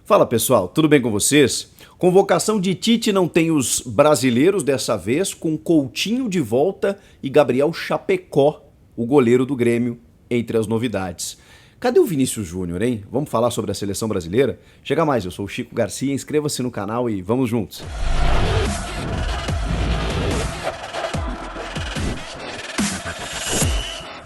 Fala pessoal, tudo bem com vocês? Convocação de Tite não tem os brasileiros dessa vez, com Coutinho de volta e Gabriel Chapecó, o goleiro do Grêmio, entre as novidades. Cadê o Vinícius Júnior, hein? Vamos falar sobre a seleção brasileira? Chega mais, eu sou o Chico Garcia, inscreva-se no canal e vamos juntos.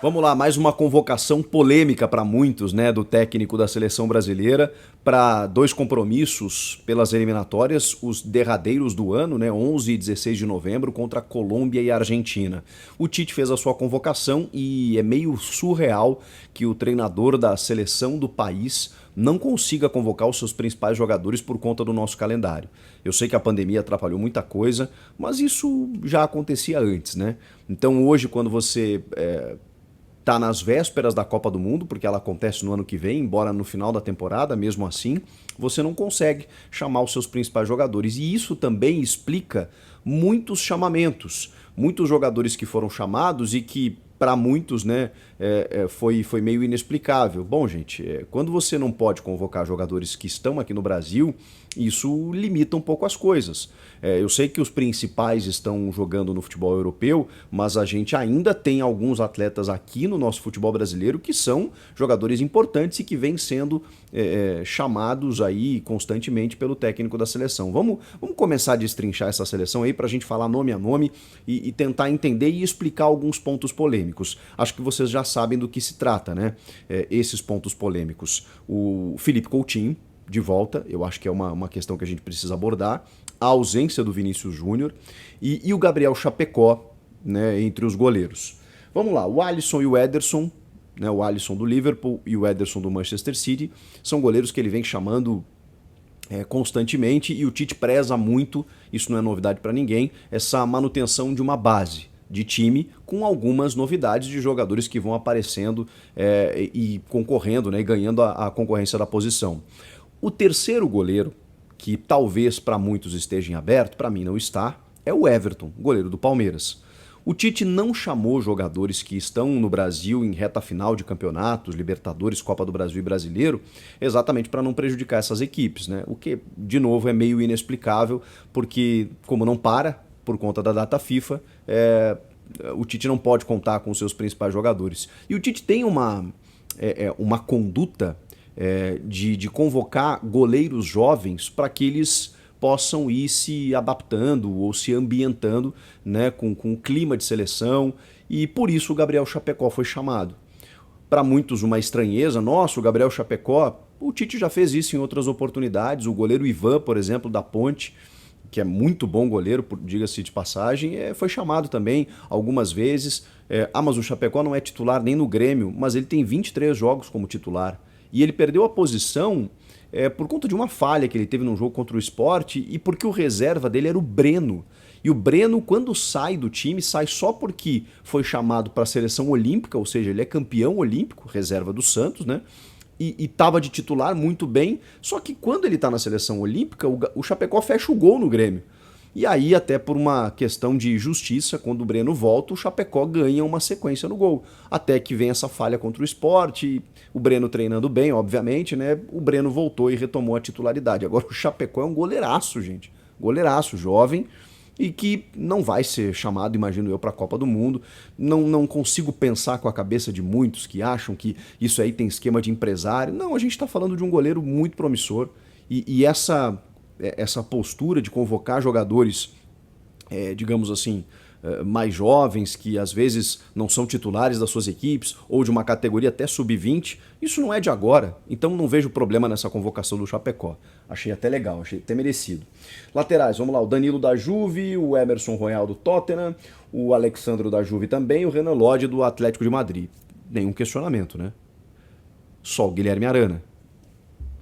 Vamos lá, mais uma convocação polêmica para muitos, né, do técnico da seleção brasileira para dois compromissos pelas eliminatórias, os derradeiros do ano, né, 11 e 16 de novembro, contra a Colômbia e a Argentina. O Tite fez a sua convocação e é meio surreal que o treinador da seleção do país não consiga convocar os seus principais jogadores por conta do nosso calendário. Eu sei que a pandemia atrapalhou muita coisa, mas isso já acontecia antes, né? Então hoje, quando você tá nas vésperas da Copa do Mundo, porque ela acontece no ano que vem, embora no final da temporada, mesmo assim, você não consegue chamar os seus principais jogadores. E isso também explica muitos chamamentos, muitos jogadores que foram chamados e que, para muitos, né, foi meio inexplicável. Bom, gente, quando você não pode convocar jogadores que estão aqui no Brasil, isso limita um pouco as coisas. Eu sei que os principais estão jogando no futebol europeu, mas a gente ainda tem alguns atletas aqui no nosso futebol brasileiro que são jogadores importantes e que vêm sendo chamados aí constantemente pelo técnico da seleção. Vamos começar a destrinchar essa seleção aí para a gente falar nome a nome e tentar entender e explicar alguns pontos polêmicos. Acho que vocês já sabem do que se trata, né? Esses pontos polêmicos. O Felipe Coutinho, de volta, eu acho que é uma questão que a gente precisa abordar, a ausência do Vinícius Júnior e o Gabriel Chapecó, né, entre os goleiros. Vamos lá, o Alisson e o Ederson, né, o Alisson do Liverpool e o Ederson do Manchester City, são goleiros que ele vem chamando constantemente e o Tite preza muito, isso não é novidade para ninguém, essa manutenção de uma base de time com algumas novidades de jogadores que vão aparecendo e concorrendo, né, e ganhando a concorrência da posição. O terceiro goleiro, que talvez para muitos esteja em aberto, para mim não está, é o Everton, goleiro do Palmeiras. O Tite não chamou jogadores que estão no Brasil em reta final de campeonatos, Libertadores, Copa do Brasil e Brasileiro, exatamente para não prejudicar essas equipes, né? O que, de novo, é meio inexplicável, porque como não para, por conta da data FIFA, o Tite não pode contar com os seus principais jogadores. E o Tite tem uma conduta de convocar goleiros jovens para que eles possam ir se adaptando ou se ambientando, né, com o clima de seleção, e por isso o Gabriel Chapecó foi chamado. Para muitos uma estranheza, nossa, o Gabriel Chapecó, o Tite já fez isso em outras oportunidades, o goleiro Ivan, por exemplo, da Ponte, que é muito bom goleiro, diga-se de passagem, foi chamado também algumas vezes. Mas o Chapecó não é titular nem no Grêmio, mas ele tem 23 jogos como titular. E ele perdeu a posição por conta de uma falha que ele teve num jogo contra o Sport e porque o reserva dele era o Breno. E o Breno, quando sai do time, sai só porque foi chamado para a seleção olímpica, ou seja, ele é campeão olímpico, reserva do Santos, né? E estava de titular muito bem, só que quando ele está na seleção olímpica, o Chapecó fecha o gol no Grêmio. E aí, até por uma questão de justiça, quando o Breno volta, o Chapecó ganha uma sequência no gol. Até que vem essa falha contra o Sport, o Breno treinando bem, obviamente, né? O Breno voltou e retomou a titularidade. Agora o Chapecó é um goleiraço, gente. Goleiraço, jovem, e que não vai ser chamado, imagino eu, para a Copa do Mundo. Não consigo pensar com a cabeça de muitos que acham que isso aí tem esquema de empresário. Não, a gente está falando de um goleiro muito promissor. E essa postura de convocar jogadores, digamos assim, mais jovens, que às vezes não são titulares das suas equipes, ou de uma categoria até sub-20, isso não é de agora. Então não vejo problema nessa convocação do Chapecó. Achei até legal, achei até merecido. Laterais, vamos lá, o Danilo da Juve, o Emerson Royal do Tottenham, o Alexandro da Juve também, o Renan Lodge do Atlético de Madrid. Nenhum questionamento, né? Só o Guilherme Arana,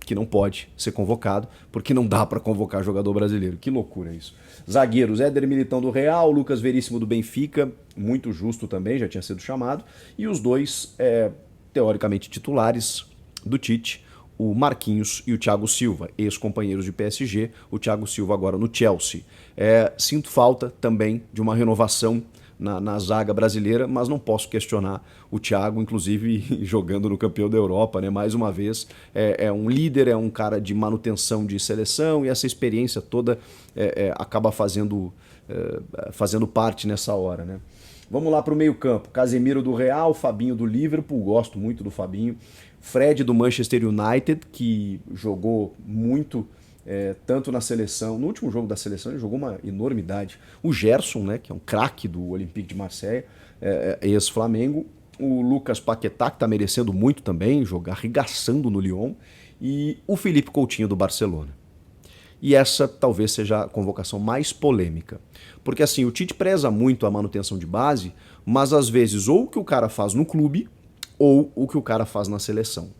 que não pode ser convocado, porque não dá para convocar jogador brasileiro. Que loucura isso. Zagueiros, Éder Militão do Real, Lucas Veríssimo do Benfica, muito justo também, já tinha sido chamado. E os dois, teoricamente, titulares do Tite, o Marquinhos e o Thiago Silva, ex-companheiros de PSG, o Thiago Silva agora no Chelsea. Sinto falta também de uma renovação na zaga brasileira, mas não posso questionar o Thiago, inclusive jogando no campeão da Europa, né? Mais uma vez, é um líder, é um cara de manutenção de seleção e essa experiência toda acaba fazendo parte nessa hora, né? Vamos lá para o meio-campo. Casemiro do Real, Fabinho do Liverpool, gosto muito do Fabinho. Fred do Manchester United, que jogou muito, tanto na seleção. No último jogo da seleção ele jogou uma enormidade. O Gerson, né, que é um craque do Olympique de Marseille, ex-Flamengo. O Lucas Paquetá, que está merecendo muito também, arregaçando no Lyon. E o Felipe Coutinho do Barcelona. E essa talvez seja a convocação mais polêmica. Porque assim, o Tite preza muito a manutenção de base, mas às vezes ou o que o cara faz no clube ou o que o cara faz na seleção.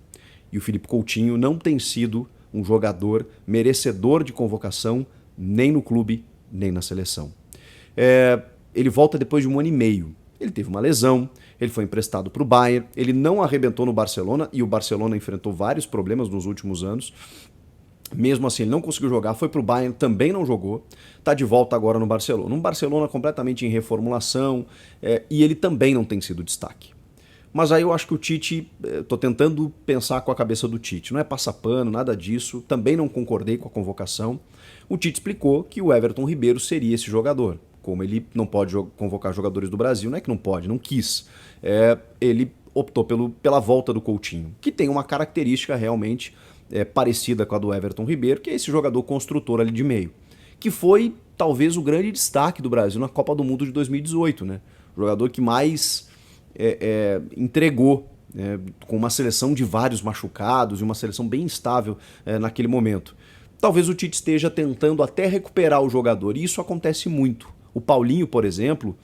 E o Felipe Coutinho não tem sido um jogador merecedor de convocação nem no clube, nem na seleção. Ele volta depois de 1 ano e meio. Ele teve uma lesão, ele foi emprestado para o Bayern, ele não arrebentou no Barcelona e o Barcelona enfrentou vários problemas nos últimos anos. Mesmo assim, ele não conseguiu jogar, foi pro Bayern, também não jogou, tá de volta agora no Barcelona. Um Barcelona completamente em reformulação, e ele também não tem sido destaque. Mas aí eu acho que o Tite, tô tentando pensar com a cabeça do Tite, não é passapano, nada disso, também não concordei com a convocação. O Tite explicou que o Everton Ribeiro seria esse jogador. Como ele não pode convocar jogadores do Brasil, não é que não pode, não quis. Ele optou pela volta do Coutinho, que tem uma característica realmente parecida com a do Everton Ribeiro, que é esse jogador construtor ali de meio, que foi talvez o grande destaque do Brasil na Copa do Mundo de 2018, né? O jogador que mais entregou, com uma seleção de vários machucados e uma seleção bem instável naquele momento. Talvez o Tite esteja tentando até recuperar o jogador, e isso acontece muito. O Paulinho, por exemplo,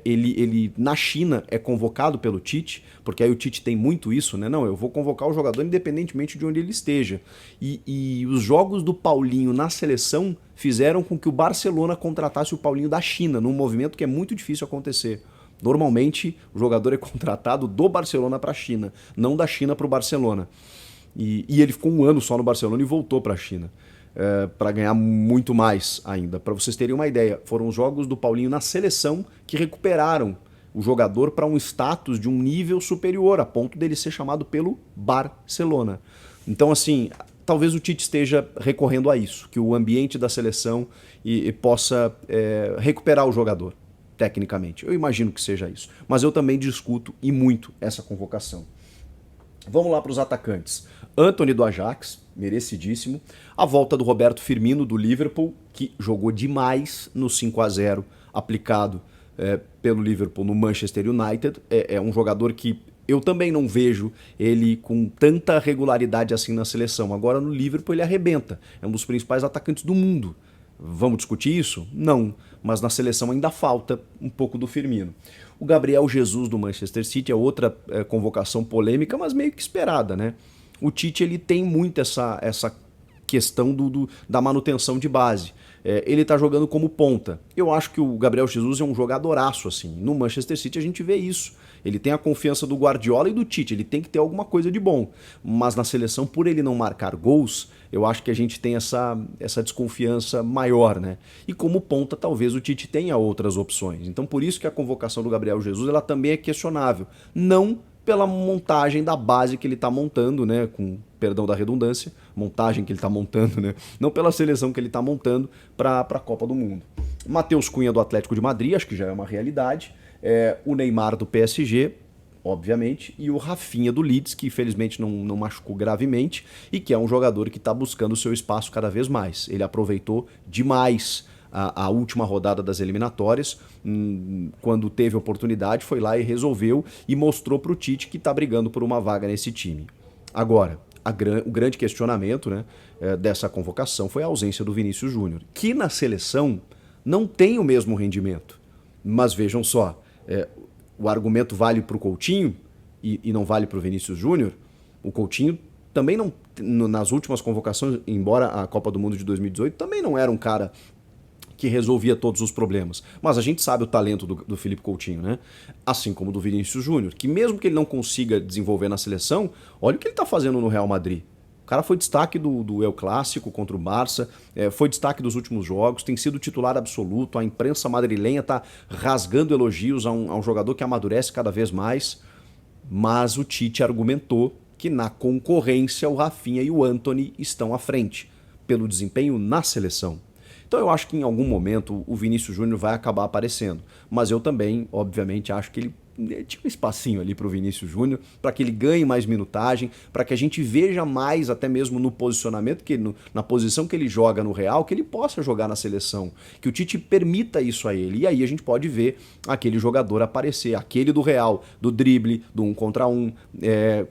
ele na China é convocado pelo Tite, porque aí o Tite tem muito isso, né? Não, eu vou convocar o jogador independentemente de onde ele esteja. E os jogos do Paulinho na seleção fizeram com que o Barcelona contratasse o Paulinho da China, num movimento que é muito difícil acontecer. Normalmente, o jogador é contratado do Barcelona para a China, não da China para o Barcelona. E ele ficou 1 ano só no Barcelona e voltou para a China. Para ganhar muito mais ainda. Para vocês terem uma ideia, foram os jogos do Paulinho na seleção que recuperaram o jogador para um status de um nível superior, a ponto dele ser chamado pelo Barcelona. Então, assim, talvez o Tite esteja recorrendo a isso, que o ambiente da seleção possa recuperar o jogador, tecnicamente. Eu imagino que seja isso. Mas eu também discuto e muito essa convocação. Vamos lá para os atacantes. Antony do Ajax, merecidíssimo. A volta do Roberto Firmino do Liverpool, que jogou demais no 5-0 aplicado pelo Liverpool no Manchester United. É um jogador que eu também não vejo ele com tanta regularidade assim na seleção. Agora no Liverpool ele arrebenta. É um dos principais atacantes do mundo. Vamos discutir isso? Não, mas na seleção ainda falta um pouco do Firmino. O Gabriel Jesus do Manchester City é outra convocação polêmica, mas meio que esperada, né? O Tite ele tem muito essa questão da manutenção de base. Ele está jogando como ponta. Eu acho que o Gabriel Jesus é um jogadoraço, assim. No Manchester City a gente vê isso. Ele tem a confiança do Guardiola e do Tite, ele tem que ter alguma coisa de bom. Mas na seleção, por ele não marcar gols, eu acho que a gente tem essa desconfiança maior, né? E como ponta, talvez o Tite tenha outras opções. Então por isso que a convocação do Gabriel Jesus ela também é questionável. Não pela montagem da base que ele está montando, né? Com perdão da redundância, montagem que ele está montando, né? Não pela seleção que ele está montando para a Copa do Mundo. Matheus Cunha do Atlético de Madrid, acho que já é uma realidade. O Neymar do PSG, obviamente, e o Rafinha do Leeds, que infelizmente não machucou gravemente e que é um jogador que está buscando o seu espaço cada vez mais. Ele aproveitou demais a última rodada das eliminatórias, quando teve oportunidade, foi lá e resolveu e mostrou para o Tite que está brigando por uma vaga nesse time. Agora, o grande questionamento, né, dessa convocação foi a ausência do Vinícius Júnior, que na seleção não tem o mesmo rendimento. Mas vejam só, o argumento vale para o Coutinho e não vale para o Vinícius Júnior. O Coutinho também não, nas últimas convocações, embora a Copa do Mundo de 2018, também não era um cara que resolvia todos os problemas. Mas a gente sabe o talento do Felipe Coutinho, né? Assim como do Vinícius Júnior, que mesmo que ele não consiga desenvolver na seleção, olha o que ele está fazendo no Real Madrid. O cara foi destaque do El Clássico contra o Barça, foi destaque dos últimos jogos, tem sido titular absoluto, a imprensa madrilenha está rasgando elogios a um jogador que amadurece cada vez mais, mas o Tite argumentou que na concorrência o Rafinha e o Antony estão à frente, pelo desempenho na seleção. Então eu acho que em algum momento o Vinícius Júnior vai acabar aparecendo, mas eu também, obviamente, acho que ele tinha um espacinho ali para o Vinícius Júnior, para que ele ganhe mais minutagem, para que a gente veja mais, até mesmo no posicionamento, na posição que ele joga no Real, que ele possa jogar na seleção, que o Tite permita isso a ele. E aí a gente pode ver aquele jogador aparecer, aquele do Real, do drible, do 1 contra 1,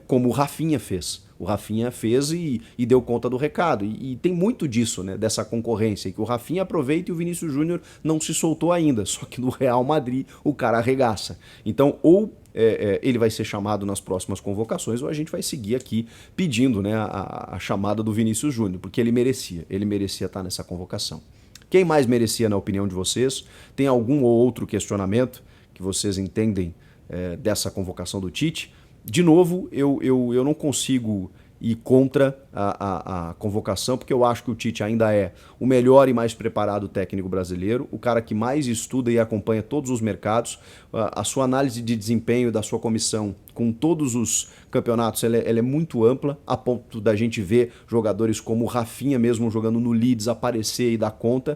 como o Rafinha fez. O Rafinha fez e deu conta do recado. E tem muito disso, né? Dessa concorrência, que o Rafinha aproveita e o Vinícius Júnior não se soltou ainda. Só que no Real Madrid o cara arregaça. Então, ou ele vai ser chamado nas próximas convocações, ou a gente vai seguir aqui pedindo, né, a chamada do Vinícius Júnior, porque ele merecia estar nessa convocação. Quem mais merecia, na opinião de vocês? Tem algum ou outro questionamento que vocês entendem dessa convocação do Tite? De novo, eu não consigo ir contra a convocação, porque eu acho que o Tite ainda é o melhor e mais preparado técnico brasileiro, o cara que mais estuda e acompanha todos os mercados. A sua análise de desempenho da sua comissão com todos os campeonatos ela é muito ampla, a ponto da gente ver jogadores como o Rafinha mesmo jogando no Leeds aparecer e dar conta.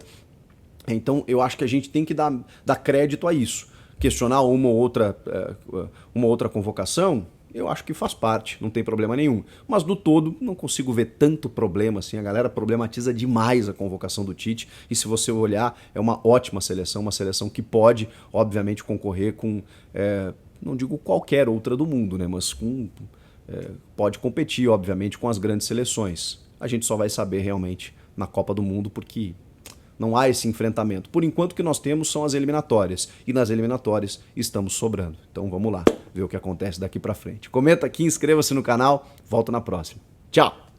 Então eu acho que a gente tem que dar crédito a isso. Questionar uma ou outra convocação, eu acho que faz parte, não tem problema nenhum. Mas do todo, não consigo ver tanto problema assim. A galera problematiza demais a convocação do Tite. E se você olhar, é uma ótima seleção, uma seleção que pode, obviamente, concorrer com, não digo qualquer outra do mundo, né? Mas pode competir, obviamente, com as grandes seleções. A gente só vai saber realmente na Copa do Mundo, porque não há esse enfrentamento. Por enquanto, o que nós temos são as eliminatórias. E nas eliminatórias estamos sobrando. Então vamos lá ver o que acontece daqui pra frente. Comenta aqui, inscreva-se no canal. Volto na próxima. Tchau!